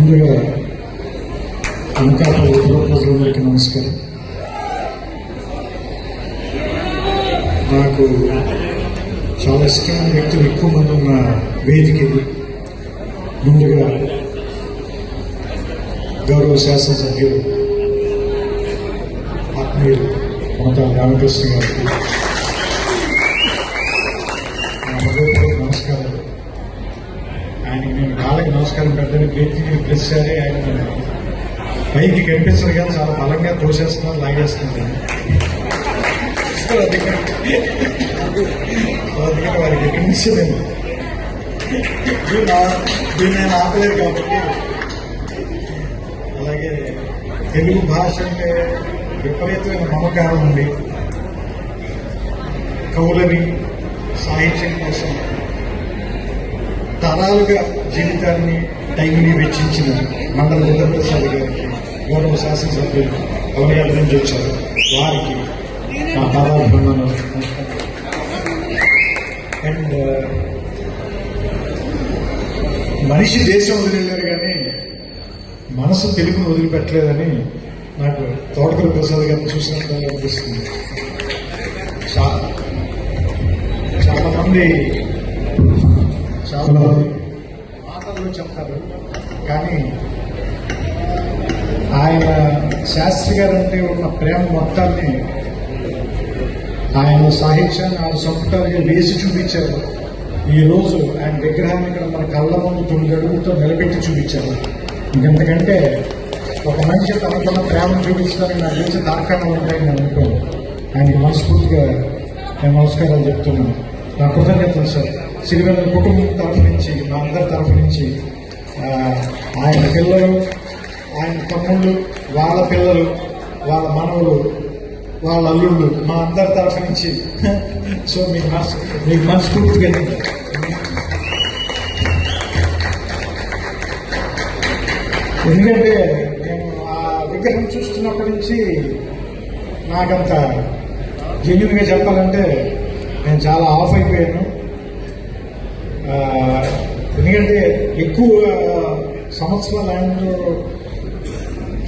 ముందుగా అనకాపల్లి ప్రజలందరికీ నమస్కారం. నాకు చాలా ఇష్టమైన వ్యక్తులు ఎక్కువ మంది ఉన్న వేదిక ఇది. ముందుగా గౌరవ శాసనసభ్యులు ఆత్మీయులు మమతా రామకృష్ణ గారికి నమస్కారాలు. ఆయనకి నేను కాళ్ళకి నమస్కారం పెట్టని ప్రతిసారి ఆయన పైకి కనిపించదు కానీ చాలా బలంగా తోసేస్తున్నారు, లాగేస్తున్నారు. అందుకని వారికి కనిపించలేదు, దీన్ని నేను ఆపలేదు కాబట్టి. అలాగే తెలుగు భాష అంటే విపరీతమైన మమకారం ఉంది. కవులని సాహిత్యం కోసం తరాలుగా జీవితాన్ని టైంని వెచ్చించిన మండల బుద్ధప్రసాద్ గారికి, గౌరవ శాసనసభ్యులు అవనయాల నుంచి వచ్చారు, వారికి నా పాదాభివందనాలు. అండ్ మనిషి దేశం వదిలేరు కానీ మనసు తెలుగును వదిలిపెట్టలేదని నాకు తోటకూర ప్రసాద్ గారిని చూసినట్టు అనిపిస్తుంది. చాలా మంది మాటల్లో చెప్తారు కానీ ఆయన శాస్త్రి గారంటే ఉన్న ప్రేమ మొత్తాన్ని ఆయన సాహిత్యాన్ని ఆయన సంపుటాలుగా వేసి చూపించారు. ఈరోజు ఆయన విగ్రహాన్ని ఇక్కడ మన కళ్ళ ముందు 9 అడుగులతో నిలబెట్టి చూపించారు. ఇంకెంతకంటే ఒక మనిషి తనకున్న ప్రేమను చూపించడానికి నాకు తెలిసి తార్కాణం ఉంటాయని నేను అనుకోను. ఆయనకి మనస్ఫూర్తిగా నేను నమస్కారాలు చెప్తున్నాను. నా కృతజ్ఞతలు సార్. సిరివెన్నెల కుటుంబం తరఫు నుంచి, మా అందరి తరఫు నుంచి, ఆయన పిల్లలు, ఆయన తమ్ముళ్ళు, వాళ్ళ పిల్లలు, వాళ్ళ మనవులు, వాళ్ళ అల్లుళ్ళు, మా అందరి తరఫు నుంచి సో మీకు మనస్ఫూర్తిగా ఎందుకంటే నేను ఆ విగ్రహం చూస్తున్నప్పటి నుంచి నాకంత జెన్యూన్గా చెప్పాలంటే నేను చాలా ఆఫ్ అయిపోయాను. ఎందుకంటే ఎక్కువ సంవత్సరాలు ఆయనతో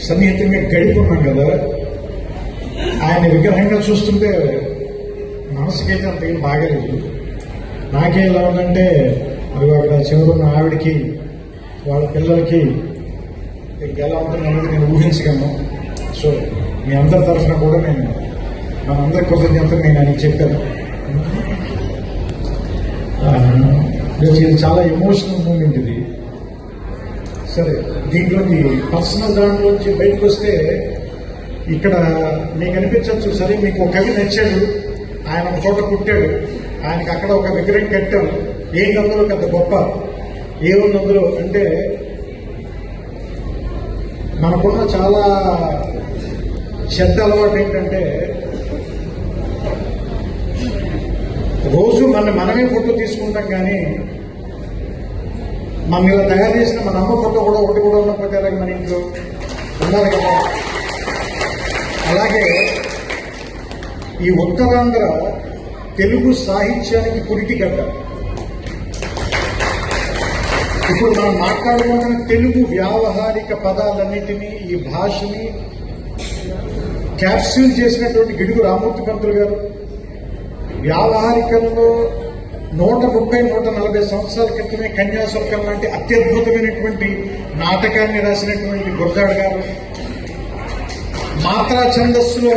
సన్నిహితంగా గడిపున్నాం కదా. ఆయన విగ్రహంగా చూస్తుంటే మనసుకైతే అంత ఏం బాగలేదు. నాకే ఎలా ఉందంటే అది అక్కడ చివరున్న ఆవిడికి, వాళ్ళ పిల్లలకి ఎలా ఉంటుందనేది నేను ఊహించగలను. సో మీ అందరి తరఫున కూడా మనందరి కృతజ్ఞతలు నేను ఆయనకి చెప్పాను. ఇది చాలా ఎమోషనల్ మూమెంట్ ఇది. సరే, దీంట్లోకి పర్సనల్ దాంట్లోంచి బయటకు వస్తే ఇక్కడ మీకు అనిపించవచ్చు, సరే మీకు ఒక కవి నచ్చాడు, ఆయన ఒక చోట పుట్టాడు, ఆయనకి అక్కడ ఒక విగ్రహం కట్టాం, ఏం అందులో పెద్ద గొప్ప ఏముంది అందులో అంటే, మనకున్న చాలా చెడ్డ అలవాటు ఏంటంటే రోజు మనమే ఫోటో తీసుకుంటాం కానీ మన ఇలా తయారు చేసిన మన అమ్మ ఫోటో కూడా ఒకటి కూడా ఉన్నప్పుడు కదా మన ఇంట్లో ఉండాలి కదా. అలాగే ఈ ఉత్తరాంధ్ర తెలుగు సాహిత్యానికి పురిటి గడ్డ. ఇప్పుడు మనం మాట్లాడుకుంటున్న తెలుగు వ్యావహారిక పదాలన్నిటినీ, ఈ భాషని క్యాప్సూల్ చేసినటువంటి గిడుగు రామూర్తి పంతులు గారు, వ్యావహారికంలో 130-140 సంవత్సరాల క్రితమే కన్యాశుల్కం లాంటి అత్యద్భుతమైనటువంటి నాటకాన్ని రాసినటువంటి గురజాడ గారు, మాత్రా ఛందస్సులో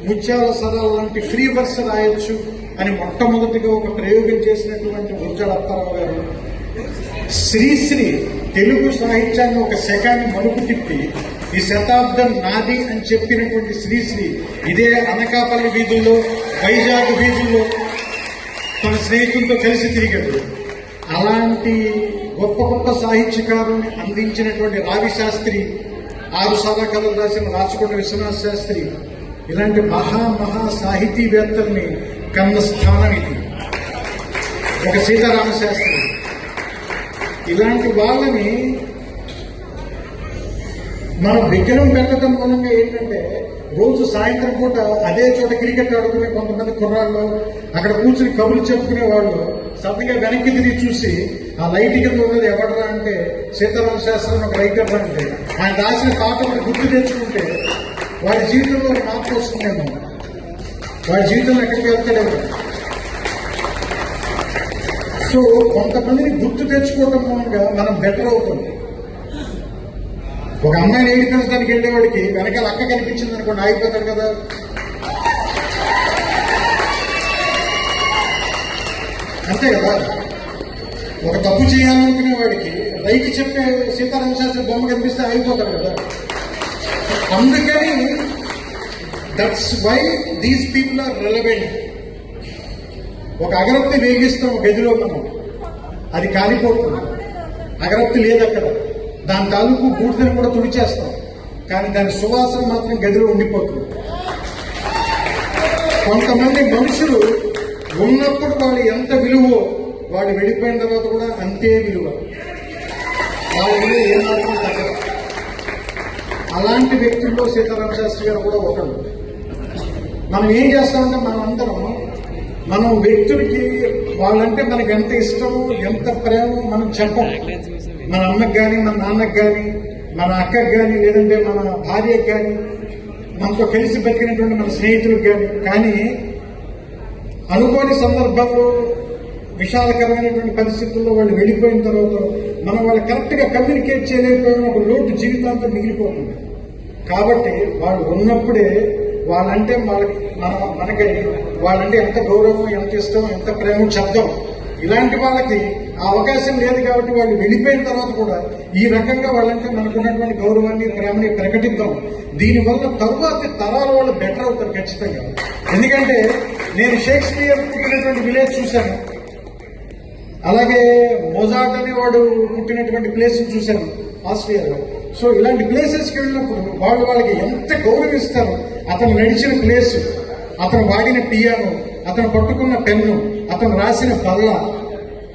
ముత్యాల సరాల లాంటి ఫ్రీ వర్స్ రాయొచ్చు అని మొట్టమొదటిగా ఒక ప్రయోగం చేసినటువంటి గురజాడ అప్పారావు గారు, శ్రీశ్రీ తెలుగు సాహిత్యాన్ని ఒక శకాన్ని మలుపు తిప్పి ఈ శతాబ్దం నాది అని చెప్పినటువంటి శ్రీశ్రీ ఇదే అనకాపల్లి వీధుల్లో, వైజాగ్ వీధుల్లో తన స్నేహితులతో కలిసి తిరిగాడు. అలాంటి గొప్ప గొప్ప సాహిత్యకారుల్ని అందించినటువంటి రావి శాస్త్రి, 6 సారా కథలు రాసిన రాచకొండ విశ్వనాథ శాస్త్రి, ఇలాంటి మహా సాహితీవేత్తల్ని కన్న స్థానం ఇది. ఒక సీతారామ శాస్త్రి, ఇలాంటి వాళ్ళని మనం విగ్రహం పెట్టడం మూలంగా ఏంటంటే రోజు సాయంత్రం పూట అదే చోట క్రికెట్ ఆడుకునే కొంతమంది కుర్రాళ్ళు, అక్కడ కూర్చుని కబుర్లు చెప్పుకునే వాళ్ళు సడన్గా వెనక్కి తిరిగి చూసి ఆ లైట్ కింద ఉన్నది ఎవడరా అంటే సీతారామ శాస్త్రి ఒక రైటర్ అంటే ఆయన రాసిన పాట ఒకటి గుర్తు తెచ్చుకుంటే వాడి జీవితంలో ఒక మార్పు వస్తుందేమో, వాడి జీవితంలో ఎక్కడికి వెళ్తలేము. సో కొంతమందిని గుర్తు తెచ్చుకోవడం మూలంగా మనం బెటర్ అవుతుంది. ఒక అమ్మాయిని ఏడిపించడానికి వెళ్ళేవాడికి వెనకాల అక్క కనిపించింది అనుకోండి, ఆగిపోతాడు కదా. అంతే కదా. ఒక తప్పు చేయాలనుకునే వాడికి రైట్ చెప్పే సీతారామ శాస్త్రి బొమ్మ కనిపిస్తే ఆగిపోతాడు కదా. అందుకని that's why these people are relevant. ఒక అగరత్తి వేగిస్తాం గదిలో మనం, అది కాలిపోతుంది. అగరత్తి లేదు అక్కడ, దాని తాలూకు బూడిదని కూడా తుడిచేస్తాం, కానీ దాని సువాసన మాత్రం గదిలో ఉండిపోతుంది. కొంతమంది మనుషులు ఉన్నప్పుడు వాళ్ళు ఎంత విలువో వాడు వెళ్ళిపోయిన తర్వాత కూడా అంతే విలువ, వాళ్ళ విలువ ఏమాత్రం తగ్గదు. అలాంటి వ్యక్తుల్లో సీతారామ శాస్త్రి గారు కూడా ఒకరు. మనం ఏం చేస్తామంటే మనం వ్యక్తులకి వాళ్ళంటే మనకి ఎంత ఇష్టమో ఎంత ప్రేమ మనం చెప్పం. మన అమ్మకి కానీ, మన నాన్నకి కానీ, మన అక్కకి కానీ, లేదంటే మన భార్యకి కానీ, మనతో కలిసి బతికినటువంటి మన స్నేహితులకు కానీ అనుకోని సందర్భాల్లో విషాదకరమైనటువంటి పరిస్థితుల్లో వాళ్ళు వెళ్ళిపోయిన తర్వాత మనం వాళ్ళు కరెక్ట్ గా కమ్యూనికేట్ చేయలేకపోయిన ఒక లోటు జీవితాంతం మిగిలిపోతుంది. కాబట్టి వాళ్ళు ఉన్నప్పుడే వాళ్ళంటే మనకి వాళ్ళంటే ఎంత గౌరవం, ఎంత ఇష్టం, ఎంత ప్రేమ చెప్తాం. ఇలాంటి వాళ్ళకి ఆ అవకాశం లేదు కాబట్టి వాళ్ళు వెళ్ళిపోయిన తర్వాత కూడా ఈ రకంగా వాళ్ళంటే మనకున్నటువంటి గౌరవాన్ని, ప్రేమని ప్రకటిద్దాం. దీనివల్ల తరువాతి తరాల వాళ్ళు బెటర్ అవుతారు ఖచ్చితంగా. ఎందుకంటే నేను షేక్స్పియర్ పుట్టినటువంటి విలేజ్ చూశాను, అలాగే మొజార్ట్ అనేవాడు పుట్టినటువంటి ప్లేస్ చూశాను ఆస్ట్రియాలో. సో ఇలాంటి ప్లేసెస్కి వెళ్ళినప్పుడు వాళ్ళకి ఎంత గౌరవిస్తారు. అతను నడిచిన ప్లేస్, అతను వాడిన పియానో, అతను పట్టుకున్న పెన్ను, అతను రాసిన బల్ల,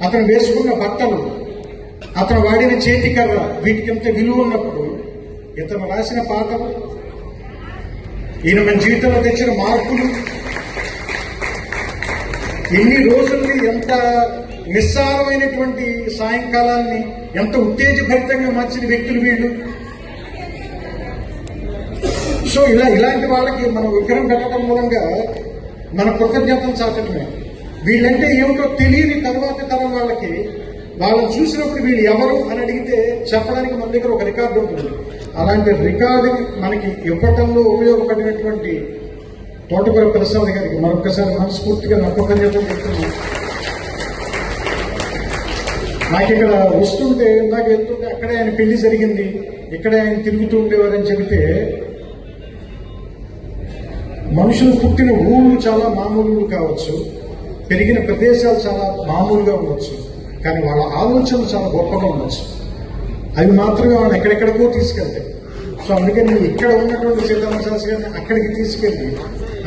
అతను వేసుకున్న బట్టలు, అతను వాడిన చేతికర్ర, వీటికి ఎంత విలువ ఉన్నప్పుడు ఇతను రాసిన పాటలు, ఈయన మన జీవితంలో తెచ్చిన మార్పులు, ఎన్ని రోజుల్ని ఎంత నిస్సారమైనటువంటి సాయంకాలాన్ని ఎంత ఉత్తేజభరితంగా మార్చిన వ్యక్తులు వీళ్ళు. సో ఇలాంటి వాళ్ళకి మనం విగ్రహం పెట్టడం మూలంగా మన కృతజ్ఞతలు చాటమే. వీళ్ళంటే ఏమిటో తెలియని తర్వాత తరం వాళ్ళని చూసినప్పుడు వీళ్ళు ఎవరు అని అడిగితే చెప్పడానికి మన దగ్గర ఒక రికార్డు ఉంటుంది. అలాంటి రికార్డు మనకి ఇవ్వటంలో ఉపయోగపడినటువంటి తోటకూర ప్రసాద్ గారికి మరొకసారి మనస్ఫూర్తిగా నా కృతజ్ఞతలు చెప్తున్నాను. నాకు ఇక్కడ వస్తుంటే, నాకు వెళ్తుంటే అక్కడే ఆయన పెళ్లి జరిగింది, ఇక్కడే ఆయన తిరుగుతూ ఉండేవారని చెబితే, మనుషులు పుట్టిన ఊళ్ళు చాలా మామూలు కావచ్చు, పెరిగిన ప్రదేశాలు చాలా మామూలుగా ఉండొచ్చు, కానీ వాళ్ళ ఆలోచనలు చాలా గొప్పగా ఉండొచ్చు. అవి మాత్రమే వాళ్ళని ఎక్కడెక్కడికో తీసుకెళ్తాయి. సో అందుకని ఇక్కడ ఉన్నటువంటి సీతారామ శాస్త్రి గారిని అక్కడికి తీసుకెళ్ళి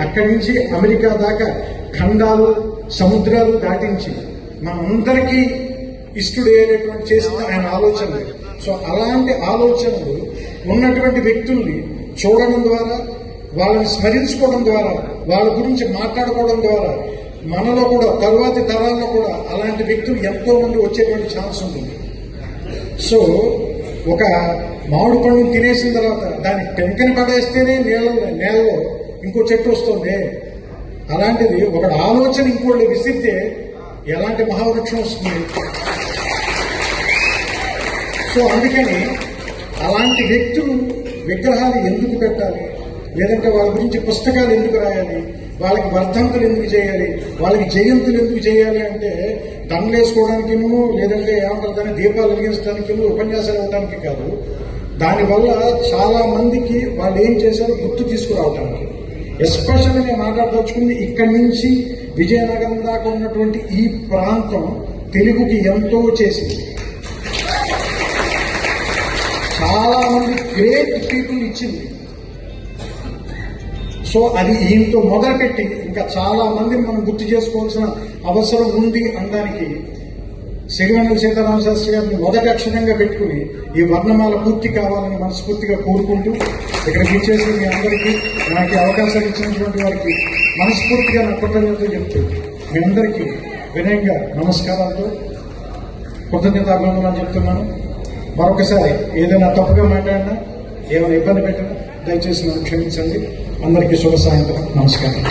అక్కడి నుంచి అమెరికా దాకా ఖండాలు, సముద్రాలు దాటించి మనందరికీ ఇష్టడయ్యేటటువంటి చేసిన ఆయన ఆలోచనలు. సో అలాంటి ఆలోచనలు ఉన్నటువంటి వ్యక్తుల్ని చూడడం ద్వారా, వాళ్ళని స్మరించుకోవడం ద్వారా, వాళ్ళ గురించి మాట్లాడుకోవడం ద్వారా మనలో కూడా తరువాతి తరాల్లో కూడా అలాంటి వ్యక్తులు ఎంతో మంది వచ్చేటువంటి ఛాన్స్ ఉంటుంది. సో ఒక మామిడి పండుని తినేసిన తర్వాత దాన్ని టెంకని పడేస్తేనే నేలలో ఇంకో చెట్టు వస్తుంది. అలాంటిది ఒక ఆలోచన ఇంకోళ్ళు విసిరితే ఎలాంటి మహావృక్షం వస్తుంది. సో అందుకని అలాంటి వ్యక్తులు విగ్రహాలు ఎందుకు పెట్టాలి, లేదంటే వాళ్ళ గురించి పుస్తకాలు ఎందుకు రాయాలి, వాళ్ళకి వర్ధంతులు ఎందుకు చేయాలి, వాళ్ళకి జయంతులు ఎందుకు చేయాలి అంటే దండలు వేసుకోవడానికేమో, లేదంటే ఏమంటారు దాన్ని దీపాలు వెలిగించడానికేమో, ఉపన్యాసాలు ఇవ్వడానికి కాదు. దానివల్ల చాలా మందికి వాళ్ళు ఏం చేశారో గుర్తు తీసుకురావడానికి. ఎస్పెషల్లీ నేను మాట్లాడదలుచుకుంది ఇక్కడి నుంచి విజయనగరం దాకా ఉన్నటువంటి ఈ ప్రాంతం తెలుగుకి ఎంతో చేసింది. చాలా మంది గ్రేట్ పీపుల్ ఇచ్చింది. సో అది ఈయనతో మొదలుపెట్టి ఇంకా చాలా మందిని మనం గుర్తు చేసుకోవాల్సిన అవసరం ఉంది అనడానికి సిరివెన్నెల సీతారామ శాస్త్రి గారిని మొదటి అక్షరంగా పెట్టుకుని ఈ వర్ణమాల పూర్తి కావాలని మనస్ఫూర్తిగా కోరుకుంటూ ఇక్కడికి ఇచ్చేసి మీ అందరికీ నాకు అవకాశాలు ఇచ్చినటువంటి వారికి మనస్ఫూర్తిగా నా కృతజ్ఞతలు చెప్తూ మీ అందరికీ వినయంగా నమస్కారాలతో కృతజ్ఞతాభివందనాలు చెప్తున్నాను. మరొకసారి ఏదైనా తప్పుగా మాట్లాడినా, ఏమైనా ఇబ్బంది పెట్టినా దయచేసి నన్ను క్షమించండి. అందరికీ శుభ సాయంత్రం. నమస్కారం.